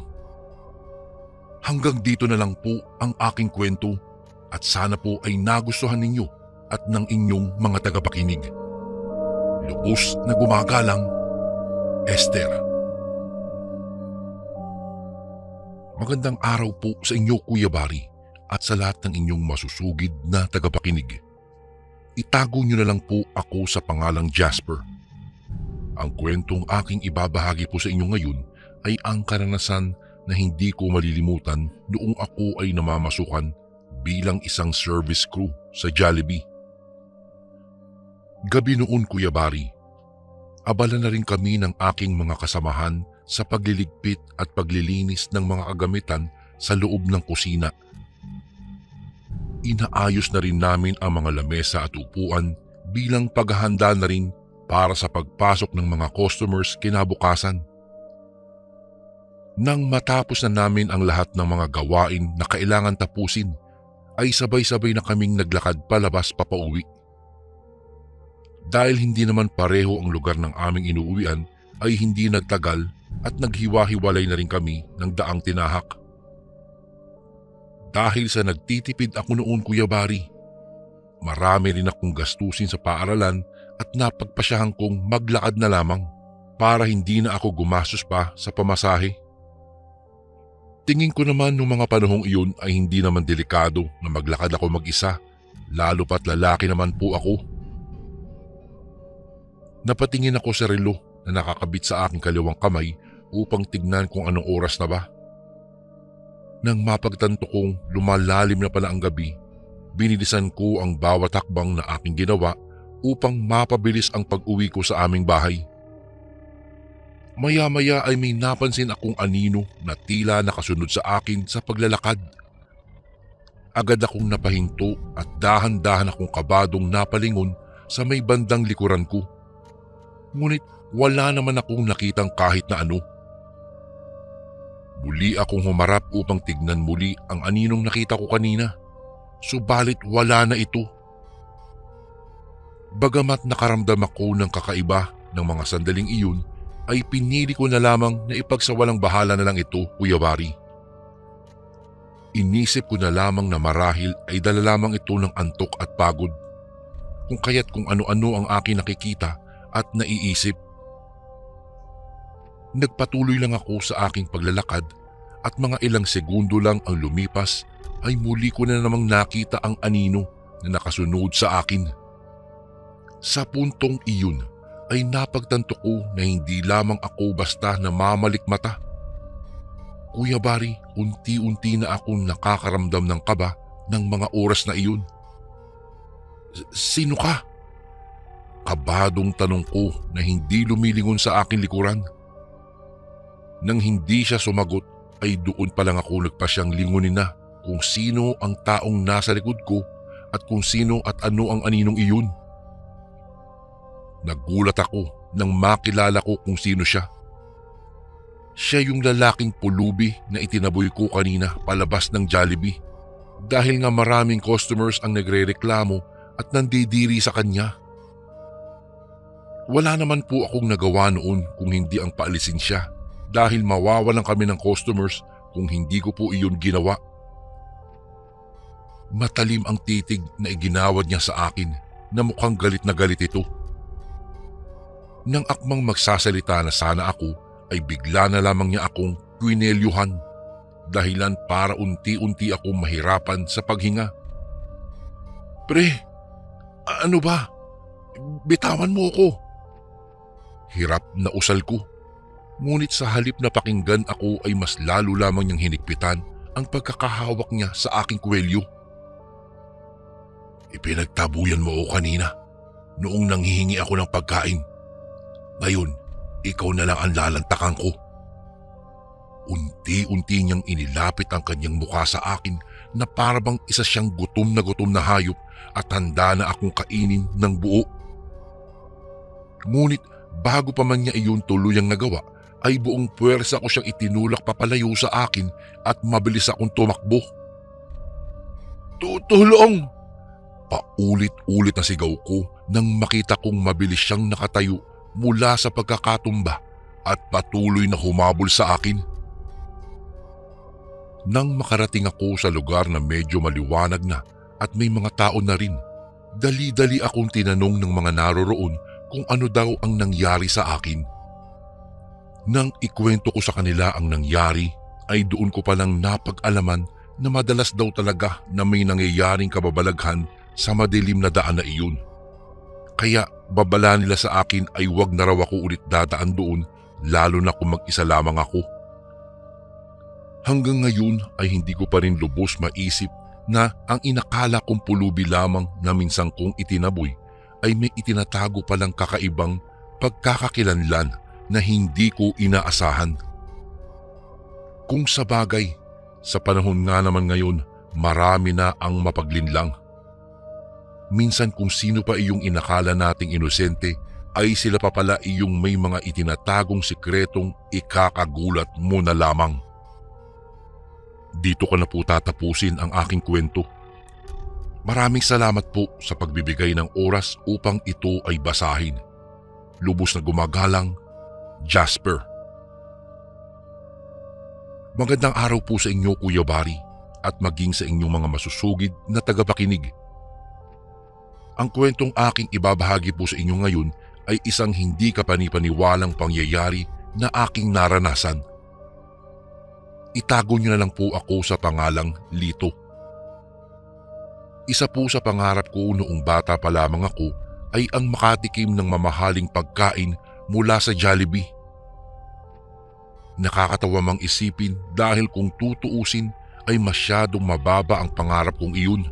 Hanggang dito na lang po ang aking kwento at sana po ay nagustuhan ninyo at ng inyong mga tagapakinig. Lubos na gumagalang, Esther. Magandang araw po sa inyo, Kuya Bari, at sa lahat ng inyong masusugid na tagapakinig. Itago niyo na lang po ako sa pangalang Jasper. Ang kwentong aking ibabahagi po sa inyo ngayon ay ang karanasan na hindi ko malilimutan noong ako ay namamasukan bilang isang service crew sa Jollibee. Gabi noon, Kuya Barry, abala na rin kami ng aking mga kasamahan sa pagliligpit at paglilinis ng mga kagamitan sa loob ng kusina. Inaayos na rin namin ang mga lamesa at upuan bilang paghahanda na rin para sa pagpasok ng mga customers kinabukasan. Nang matapos na namin ang lahat ng mga gawain na kailangan tapusin, ay sabay-sabay na kaming naglakad palabas papauwi. Dahil hindi naman pareho ang lugar ng aming inuuwian, ay hindi nagtagal at naghiwa-hiwalay na rin kami ng daang tinahak. Dahil sa nagtitipid ako noon, Kuya Barry, marami rin akong gastusin sa paaralan at napagpasyahan kong maglakad na lamang para hindi na ako gumastos pa sa pamasahe. Tingin ko naman nung mga panahong iyon ay hindi naman delikado na maglakad ako mag-isa, lalo pat lalaki naman po ako. Napatingin ako sa relo na nakakabit sa aking kaliwang kamay upang tignan kung anong oras na ba. Nang mapagtanto kong lumalalim na pala ang gabi, binilisan ko ang bawat hakbang na aking ginawa upang mapabilis ang pag-uwi ko sa aming bahay. Maya-maya ay may napansin akong anino na tila nakasunod sa akin sa paglalakad. Agad akong napahinto at dahan-dahan akong kabadong napalingon sa may bandang likuran ko. Ngunit wala naman akong nakitang kahit na ano. Muli akong humarap upang tignan muli ang aninong nakita ko kanina. Subalit wala na ito. Bagamat nakaramdam ako ng kakaiba ng mga sandaling iyon, ay pinili ko na lamang na ipagsawalang bahala na lang ito, Kuya Barry. Inisip ko na lamang na marahil ay dala lamang ito ng antok at pagod, kung kaya't kung ano-ano ang aking nakikita at naiisip. Nagpatuloy lang ako sa aking paglalakad at mga ilang segundo lang ang lumipas ay muli ko na namang nakita ang anino na nakasunod sa akin. Sa puntong iyon ay napagtanto ko na hindi lamang ako basta namamalikmata. Kuya Barry, unti-unti na akong nakakaramdam ng kaba ng mga oras na iyon. Sino ka? Kabadong tanong ko na hindi lumilingon sa aking likuran. Nang hindi siya sumagot ay doon pa lang ako nagpasyang lingunin na kung sino ang taong nasa likod ko at kung sino at ano ang aninong iyon. Nagulat ako nang makilala ko kung sino siya. Siya yung lalaking pulubi na itinaboy ko kanina palabas ng Jollibee dahil nga maraming customers ang nagrereklamo at nandidiri sa kanya. Wala naman po akong nagawa noon kung hindi ang paalisin siya dahil mawawalan kami ng customers kung hindi ko po iyon ginawa. Matalim ang titig na iginawad niya sa akin na mukhang galit na galit ito. Nang akmang magsasalita na sana ako ay bigla na lamang niya akong kwinelyuhan dahilan para unti-unti akong mahirapan sa paghinga. Pre, ano ba? Bitawan mo ako. Hirap na usal ko. Ngunit sa halip na pakinggan ako ay mas lalo lamang niyang hinikpitan ang pagkakahawak niya sa aking kwelyo. Ipinagtabuyan mo ako kanina noong nanghihingi ako ng pagkain. Ngayon, ikaw na lang ang lalantakan ko. Unti-unti niyang inilapit ang kanyang mukha sa akin na parabang isa siyang gutom na hayop at handa na akong kainin ng buo. Ngunit bago pa man niya iyon tuluyang nagawa, ay buong puwersa ko siyang itinulak papalayo sa akin at mabilis akong tumakbo. Tutulong! Paulit-ulit na sigaw ko nang makita kong mabilis siyang nakatayo mula sa pagkakatumba at patuloy na humabol sa akin. Nang makarating ako sa lugar na medyo maliwanag na at may mga tao na rin, dali-dali akong tinanong ng mga naroroon kung ano daw ang nangyari sa akin. Nang ikwento ko sa kanila ang nangyari, ay doon ko palang napag-alaman na madalas daw talaga na may nangyayaring kababalaghan sa madilim na daan na iyon. Kaya babala nila sa akin ay wag na raw ako ulit dadaan doon, lalo na kung mag-isa lamang ako. Hanggang ngayon ay hindi ko pa rin lubos maisip na ang inakala kong pulubi lamang na minsan kong itinaboy ay may itinatago palang kakaibang pagkakakilanlan na hindi ko inaasahan. Kung sa bagay, sa panahon nga naman ngayon, marami na ang mapaglinlang. Minsan kung sino pa iyong inakala nating inosente ay sila pa pala iyong may mga itinatagong sikretong ikakagulat mo na lamang. Dito ko na po tatapusin ang aking kwento. Maraming salamat po sa pagbibigay ng oras upang ito ay basahin. Lubos na gumagalang, Jasper. Magandang araw po sa inyo, Kuya Barry, at maging sa inyong mga masusugid na tagapakinig. Ang kwentong aking ibabahagi po sa inyo ngayon ay isang hindi kapanipaniwalang pangyayari na aking naranasan. Itago niyo na lang po ako sa pangalang Lito. Isa po sa pangarap ko noong bata pa lamang ako ay ang makatikim ng mamahaling pagkain mula sa Jollibee. Nakakatawa mang isipin dahil kung tutuusin ay masyadong mababa ang pangarap kong iyon.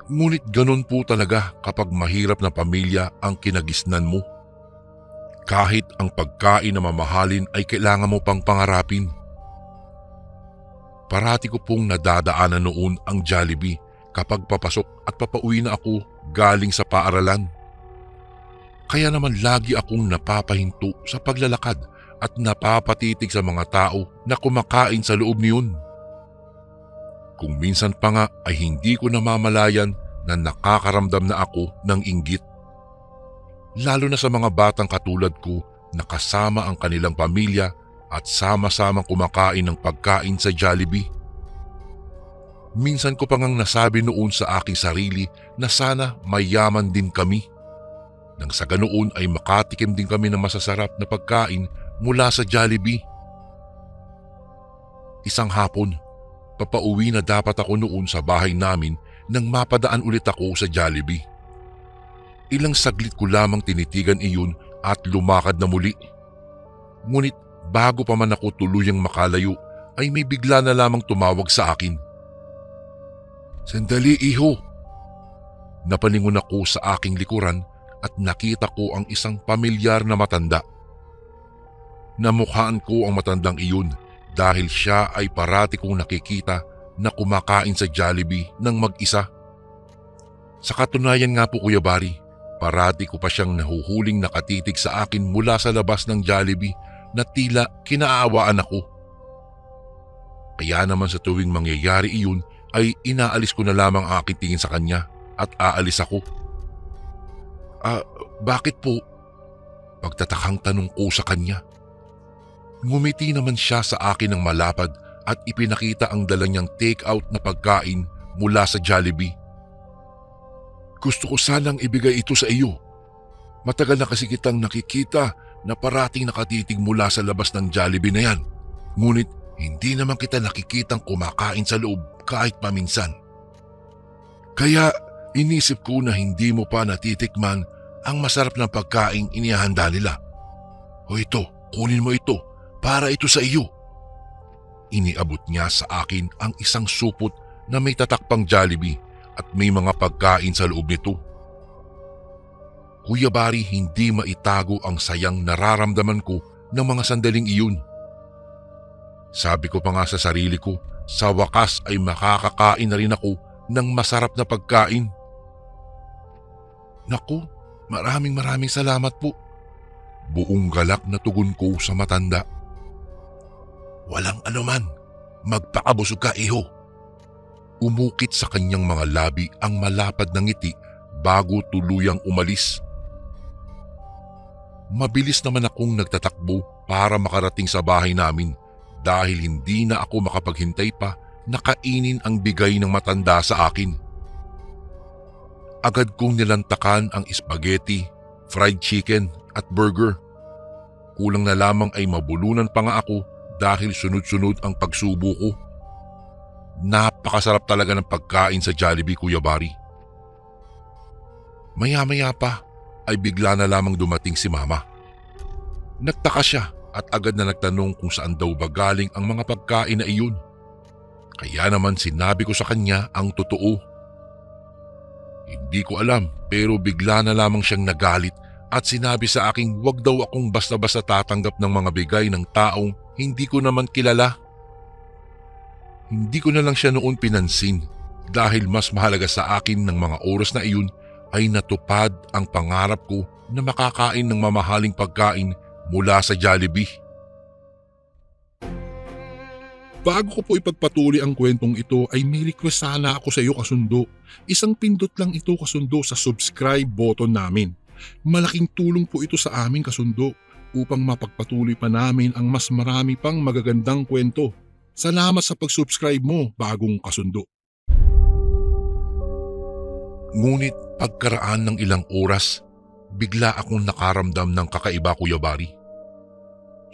Ngunit ganun po talaga kapag mahirap na pamilya ang kinagisnan mo. Kahit ang pagkain na mamahalin ay kailangan mo pang pangarapin. Parati ko pong nadadaanan noon ang Jollibee kapag papasok at papauwi na ako galing sa paaralan. Kaya naman lagi akong napapahinto sa paglalakad at napapatitig sa mga tao na kumakain sa loob niyon. Kung minsan pa nga ay hindi ko namamalayan na nakakaramdam na ako ng inggit. Lalo na sa mga batang katulad ko na kasama ang kanilang pamilya at sama-samang kumakain ng pagkain sa Jollibee. Minsan ko pa ngang nasabi noon sa aking sarili na sana mayaman din kami. Nang sa ganoon ay makatikim din kami ng masasarap na pagkain mula sa Jollibee. Isang hapon, papauwi na dapat ako noon sa bahay namin nang mapadaan ulit ako sa Jollibee. Ilang saglit ko lamang tinitigan iyon at lumakad na muli. Ngunit bago pa man ako tuluyang makalayo ay may bigla na lamang tumawag sa akin. "Sandali, iho!" Napalingon ako sa aking likuran at nakita ko ang isang pamilyar na matanda. Namukhaan ko ang matandang iyon dahil siya ay parati kong nakikita na kumakain sa Jollibee ng mag-isa. Sa katunayan nga po, Kuya Barry, parati ko pa siyang nahuhuling nakatitig sa akin mula sa labas ng Jollibee na tila kinaawaan ako. Kaya naman sa tuwing mangyayari iyon ay inaalis ko na lamang ang aking tingin sa kanya at aalis ako. Bakit po?" Pagtatakang tanong ko sa kanya. Ngumiti naman siya sa akin ng malapad at ipinakita ang dala niyang take-out na pagkain mula sa Jollibee. "Gusto ko sanang ibigay ito sa iyo. Matagal na kasi kitang nakikita na parating nakatitig mula sa labas ng Jollibee na yan. Ngunit hindi naman kita nakikitang kumakain sa loob kahit paminsan. Kaya inisip ko na hindi mo pa natitikman ang masarap na pagkain inihanda nila. O ito, kunin mo ito para ito sa iyo." Iniabot niya sa akin ang isang supot na may tatakpang Jollibee at may mga pagkain sa loob nito. Kuya Barry, hindi maitago ang sayang nararamdaman ko ng mga sandaling iyon. Sabi ko pa nga sa sarili ko, sa wakas ay makakakain na rin ako ng masarap na pagkain. "Naku, maraming salamat po." Buong galak na tugon ko sa matanda. "Walang anuman, magpakabusog ka, iho." Umukit sa kanyang mga labi ang malapad na ngiti bago tuluyang umalis. Mabilis naman akong nagtatakbo para makarating sa bahay namin dahil hindi na ako makapaghintay pa na kainin ang bigay ng matanda sa akin. Agad kong nilantakan ang spaghetti, fried chicken at burger. Kulang na lamang ay mabulunan pa nga ako dahil sunod-sunod ang pagsubo ko. Napakasarap talaga ng pagkain sa Jollibee, Kuya Barry. Maya-maya pa ay bigla na lamang dumating si Mama. Nagtaka siya at agad na nagtanong kung saan daw ba galing ang mga pagkain na iyon. Kaya naman sinabi ko sa kanya ang totoo. Hindi ko alam pero bigla na lamang siyang nagalit at sinabi sa aking wag daw akong basta-basta tatanggap ng mga bigay ng taong hindi ko naman kilala. Hindi ko na lang siya noon pinansin dahil mas mahalaga sa akin ng mga oras na iyon ay natupad ang pangarap ko na makakain ng mamahaling pagkain mula sa Jollibee. Bago ko po ipagpatuloy ang kwentong ito ay may request sana ako sa iyo kasundo. Isang pindot lang ito kasundo sa subscribe button namin. Malaking tulong po ito sa amin kasundo upang mapagpatuloy pa namin ang mas marami pang magagandang kwento. Salamat sa pag-subscribe mo bagong kasundo. Ngunit pagkaraan ng ilang oras, bigla akong nakaramdam ng kakaiba, Kuya Bari.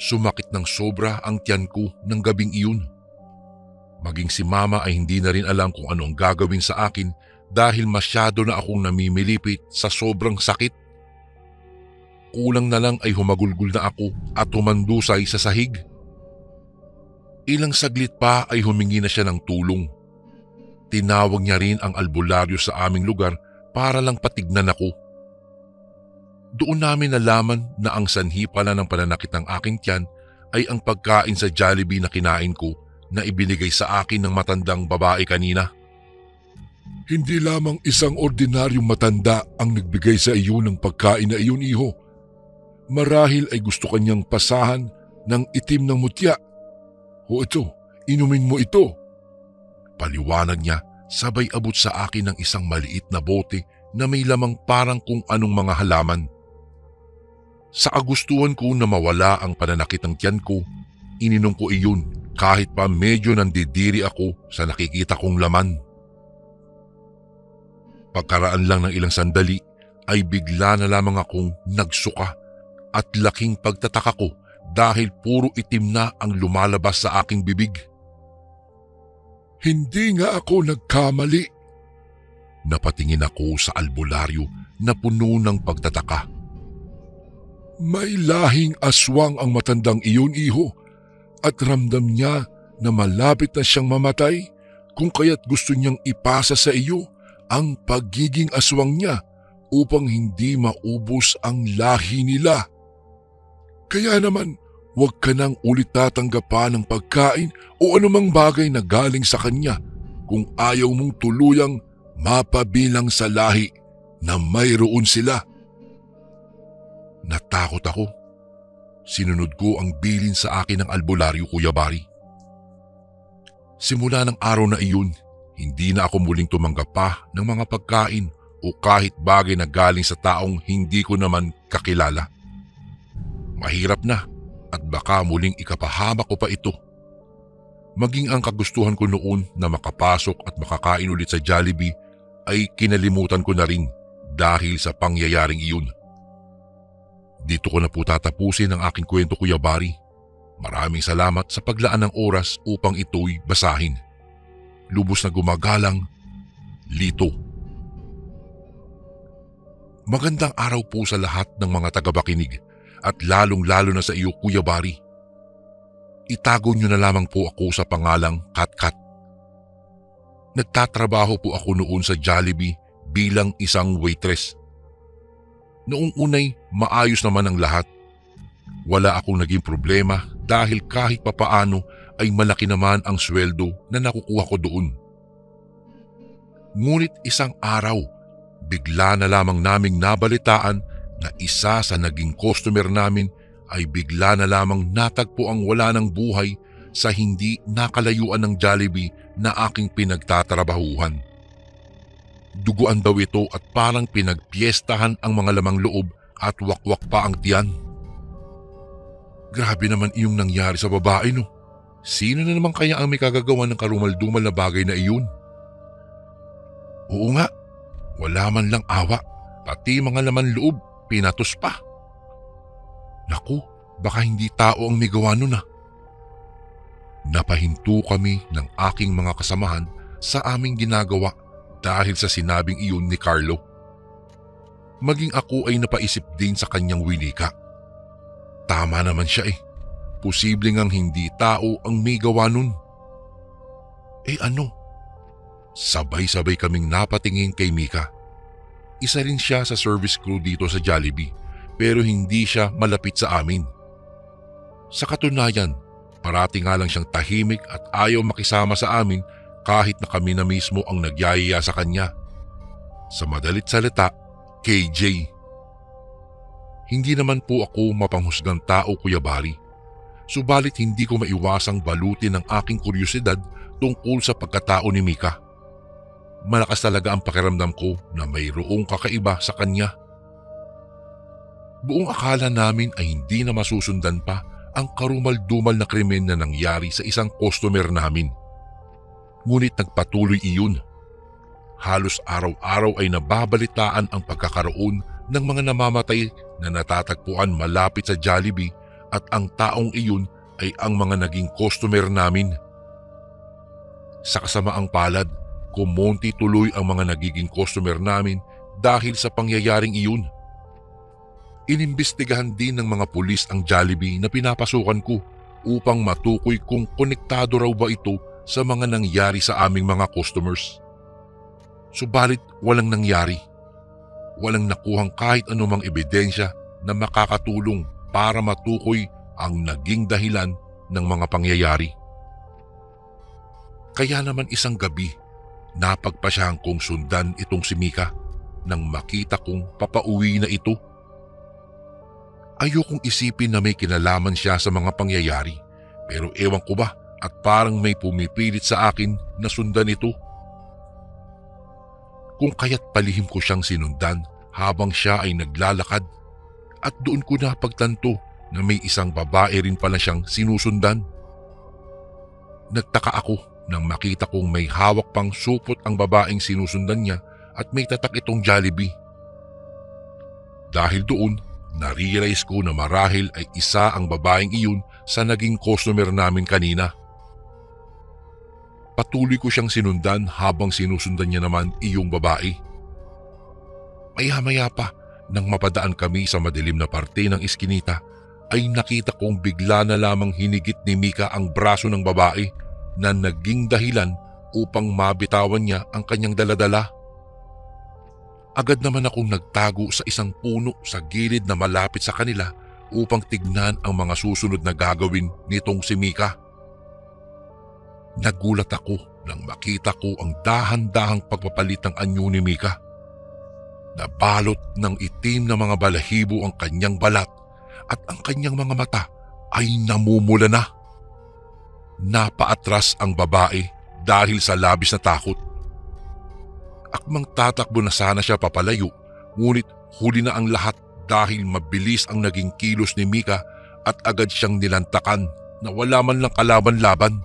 Sumakit ng sobra ang tiyan ko ng gabing iyon. Maging si Mama ay hindi na rin alam kung ano ang gagawin sa akin dahil masyado na akong namimilipit sa sobrang sakit. Kulang na lang ay humagulgul na ako at humandusay sa sahig. Ilang saglit pa ay humingi na siya ng tulong. Tinawag niya rin ang albularyo sa aming lugar para lang patignan ako. Doon namin nalaman na ang sanhi pala ng pananakit ng aking tiyan ay ang pagkain sa Jollibee na kinain ko na ibinigay sa akin ng matandang babae kanina. Hindi lamang isang ordinaryong matanda ang nagbigay sa iyo ng pagkain na iyon, iho. Marahil ay gusto kanyang pasahan ng itim ng mutya. O ito, inumin mo ito. Paliwanag niya sabay abot sa akin ng isang maliit na bote na may lamang parang kung anong mga halaman. Sa kagustuhan ko na mawala ang pananakit ng tiyan ko, ininom ko iyon kahit pa medyo nandidiri ako sa nakikita kong laman. Pagkaraan lang ng ilang sandali ay bigla na lamang akong nagsuka at laking pagtataka ko dahil puro itim na ang lumalabas sa aking bibig. Hindi nga ako nagkamali. Napatingin ako sa albularyo na puno ng pagtataka. May lahing aswang ang matandang iyon, iho, at ramdam niya na malapit na siyang mamatay kung kaya't gusto niyang ipasa sa iyo ang pagiging aswang niya upang hindi maubos ang lahi nila. Kaya naman, huwag ka nang ulit tatanggapan ng pagkain o anumang bagay na galing sa kanya kung ayaw mong tuluyang mapabilang sa lahi na mayroon sila. Natakot ako. Sinunod ko ang bilin sa akin ng albularyo, Kuya Bari. Simula ng araw na iyon, hindi na ako muling tumanggap pa ng mga pagkain o kahit bagay na galing sa taong hindi ko naman kakilala. Mahirap na at baka muling ikapahamak ko pa ito. Maging ang kagustuhan ko noon na makapasok at makakain ulit sa Jollibee ay kinalimutan ko na rin dahil sa pangyayaring iyon. Dito ko na po tatapusin ang aking kwento, Kuya Bari. Maraming salamat sa paglaan ng oras upang ito'y basahin. Lubos na gumagalang, Lito. Magandang araw po sa lahat ng mga tagabakinig at lalong-lalo na sa iyo, Kuya Bari. Itago niyo na lamang po ako sa pangalang Katkat. Nagtatrabaho po ako noon sa Jollibee bilang isang waitress. Noong unay, maayos naman ang lahat. Wala akong naging problema dahil kahit papaano ay malaki naman ang sweldo na nakukuha ko doon. Ngunit isang araw, bigla na lamang naming nabalitaan na isa sa naging customer namin ay bigla na lamang natagpo ang wala ng buhay sa hindi nakalayuan ng Jollibee na aking pinagtatrabahuhan. Duguan daw ito at parang pinagpiestahan ang mga lamang loob at wakwak pa ang tiyan. Grabe naman iyong nangyari sa babae, no? Sino na naman kaya ang may kagagawa ng karumal-dumal na bagay na iyon? Oo nga, wala man lang awa, pati mga laman loob, pinatos pa. Naku, baka hindi tao ang may gawa nun ah. Napahinto kami ng aking mga kasamahan sa aming ginagawa dahil sa sinabing iyon ni Carlo. Maging ako ay napaisip din sa kanyang winika. Tama naman siya eh. posibleng ang hindi tao ang may gawa nun. Eh ano? Sabay-sabay kaming napatingin kay Mika. Isa rin siya sa service crew dito sa Jollibee pero hindi siya malapit sa amin. Sa katunayan, parati nga lang siyang tahimik at ayaw makisama sa amin kahit na kami na mismo ang nagyayaya sa kanya. Sa madalit salita, KJ. Hindi naman po ako mapanghusgang tao, Kuya Barry. Subalit hindi ko maiwasang balutin ang aking kuryosidad tungkol sa pagkatao ni Mika. Malakas talaga ang pakiramdam ko na mayroong kakaiba sa kanya. Buong akala namin ay hindi na masusundan pa ang karumal-dumal na krimen na nangyari sa isang customer namin. Ngunit nagpatuloy iyon. Halos araw-araw ay nababalitaan ang pagkakaroon ng mga namamatay na natatagpuan malapit sa Jollibee at ang taong iyon ay ang mga naging customer namin. Sa kasamaang palad, kumonti tuloy ang mga nagiging customer namin dahil sa pangyayaring iyon. Inimbestigahan din ng mga pulis ang Jollibee na pinapasukan ko upang matukoy kung konektado raw ba ito sa mga nangyari sa aming mga customers. Subalit walang nangyari. Walang nakuhang kahit anumang ebidensya na makakatulong para matukoy ang naging dahilan ng mga pangyayari. Kaya naman isang gabi, napagpasyahan kong sundan itong si Mika nang makita kong papauwi na ito. Ayokong isipin na may kinalaman siya sa mga pangyayari pero ewan ko ba at parang may pumipilit sa akin na sundan ito. Kung kaya't palihim ko siyang sinundan habang siya ay naglalakad at doon ko napagtanto na may isang babae rin pala siyang sinusundan. Nagtaka ako nang makita kong may hawak pang supot ang babaeng sinusundan niya at may tatak itong Jollibee. Dahil doon, na-realize ko na marahil ay isa ang babaeng iyon sa naging customer namin kanina. Patuloy ko siyang sinundan habang sinusundan niya naman iyong babae. Maya-maya pa, nang mapadaan kami sa madilim na parte ng iskinita, ay nakita kong bigla na lamang hinigit ni Mika ang braso ng babae na naging dahilan upang mabitawan niya ang kanyang daladala. Agad naman akong nagtago sa isang puno sa gilid na malapit sa kanila upang tignan ang mga susunod na gagawin nitong si Mika. Nagulat ako nang makita ko ang dahan-dahang pagpapalit ng anyo ni Mika. Nabalot ng itim na mga balahibo ang kanyang balat at ang kanyang mga mata ay namumula na. Napaatras ang babae dahil sa labis na takot. Akmang tatakbo na sana siya papalayo, ngunit huli na ang lahat dahil mabilis ang naging kilos ni Mika at agad siyang nilantakan na wala man lang kalaban-laban.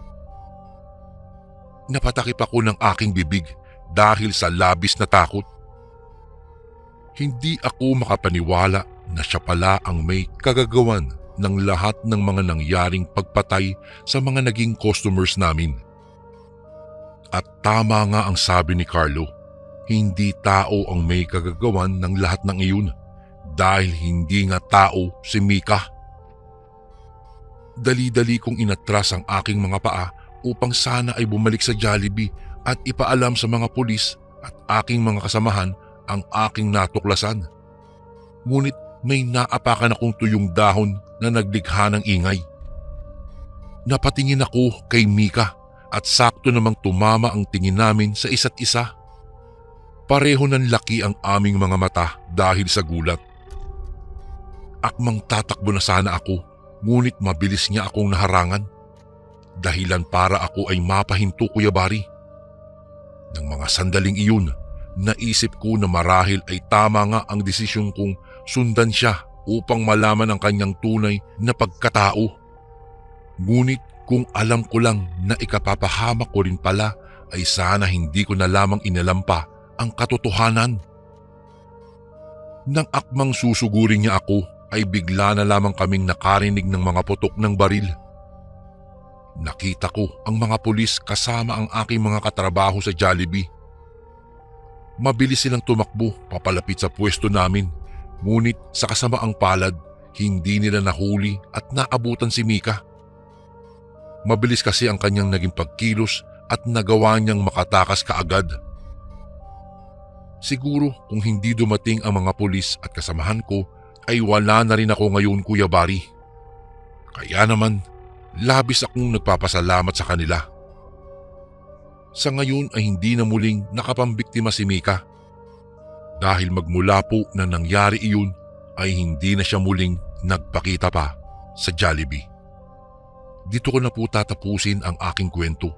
Napatakip ako ng aking bibig dahil sa labis na takot. Hindi ako makapaniwala na siya pala ang may kagagawan ng lahat ng mga nangyaring pagpatay sa mga naging customers namin. At tama nga ang sabi ni Carlo, hindi tao ang may kagagawan ng lahat ng iyon dahil hindi nga tao si Mika. Dali-dali kong inatras ang aking mga paa upang sana ay bumalik sa Jollibee at ipaalam sa mga pulis at aking mga kasamahan ang aking natuklasan. Ngunit may naapakan akong tuyong dahon na naglikha ng ingay. Napatingin ako kay Mika at sakto namang tumama ang tingin namin sa isa't isa. Pareho ng laki ang aming mga mata dahil sa gulat. Akmang tatakbo na sana ako, ngunit mabilis niya akong naharangan. Dahilan para ako ay mapahinto, Kuya Barry. Nang mga sandaling iyon, naisip ko na marahil ay tama nga ang desisyon kong sundan siya upang malaman ang kanyang tunay na pagkatao. Ngunit kung alam ko lang na ikapapahamak ko rin pala ay sana hindi ko na lamang inalampa ang katotohanan. Nang akmang susugurin niya ako ay bigla na lamang kaming nakarinig ng mga putok ng baril. Nakita ko ang mga pulis kasama ang aking mga katrabaho sa Jollibee. Mabilis silang tumakbo papalapit sa pwesto namin, ngunit sa kasamaang palad, hindi nila nahuli at naabutan si Mika. Mabilis kasi ang kanyang naging pagkilos at nagawa niyang makatakas kaagad. Siguro kung hindi dumating ang mga pulis at kasamahan ko ay wala na rin ako ngayon, Kuya Bari. Kaya naman, labis akong nagpapasalamat sa kanila. Sa ngayon ay hindi na muling nakapambiktima si Mika. Dahil magmula po na nangyari iyon ay hindi na siya muling nagpakita pa sa Jollibee. Dito ko na po tatapusin ang aking kwento.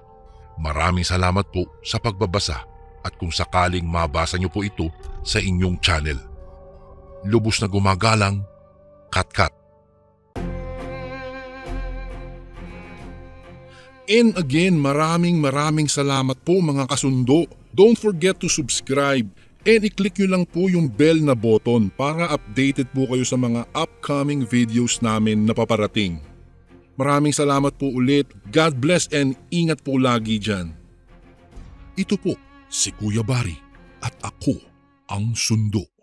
Maraming salamat po sa pagbabasa at kung sakaling mabasa niyo po ito sa inyong channel. Lubos na gumagalang, Katkat. And again, maraming salamat po mga kasundo. Don't forget to subscribe and i-click nyo lang po yung bell na button para updated po kayo sa mga upcoming videos namin na paparating. Maraming salamat po ulit. God bless and ingat po lagi dyan. Ito po si Kuya Bari at ako ang Sundo.